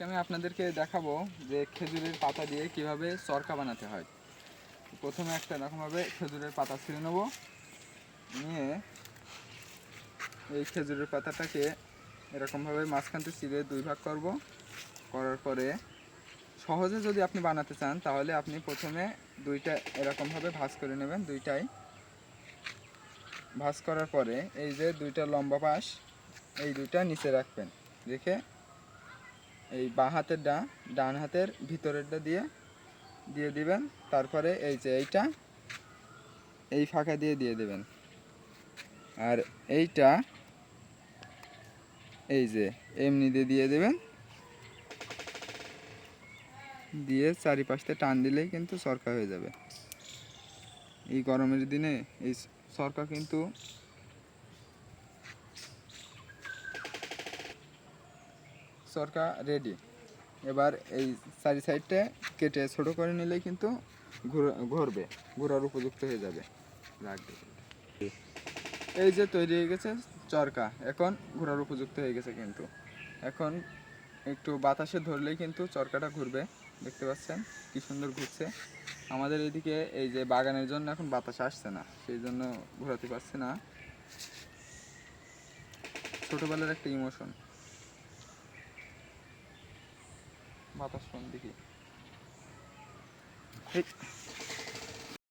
আমি আপনাদেরকে দেখাবো যে খেজুরের পাতা দিয়ে কিভাবে চরকা বানাতে হয়। প্রথমে একটা এরকমভাবে খেজুরের পাতা ছিঁড়ে নেব, নিয়ে এই খেজুরের পাতাটাকে এরকমভাবে মাঝখানতে চিরে দুই ভাগ করব। করার পরে সহজে যদি আপনি বানাতে চান তাহলে আপনি প্রথমে দুইটা এরকমভাবে ভাঁজ করে নেবেন। দুইটাই ভাঁজ করার পরে এই যে দুইটা লম্বা পাশ এই দুইটা নিচে রাখবেন, রেখে এই বাঁ হাতের ডান হাতের ভিতরেরটা দিয়ে দিয়ে দিবেন। তারপরে এই যে এইটা এই ফাঁকা দিয়ে দিয়ে দেবেন, আর এইটা এই যে এমনি দিয়ে দিয়ে দেবেন। দিয়ে চারিপাশে টান দিলেই কিন্তু চরকা হয়ে যাবে। এই গরমের দিনে এই চরকা কিন্তু চরকা রেডি। এবার এই চারি সাইডটা কেটে ছোট করে নিলেই কিন্তু ঘুরবে, ঘোরার উপযুক্ত হয়ে যাবে। রাখবে, এই যে তৈরি হয়ে গেছে চরকা, এখন ঘোরার উপযুক্ত হয়ে গেছে। কিন্তু এখন একটু বাতাসে ধরলেই কিন্তু চরকাটা ঘুরবে। দেখতে পাচ্ছেন কি সুন্দর ঘুরছে। আমাদের এদিকে এই যে বাগানের জন্য এখন বাতাস আসছে না, সেই জন্য ঘোরাতে পারছে না। ছোটবেলার একটা ইমোশন। বাতাস কোন দেখি।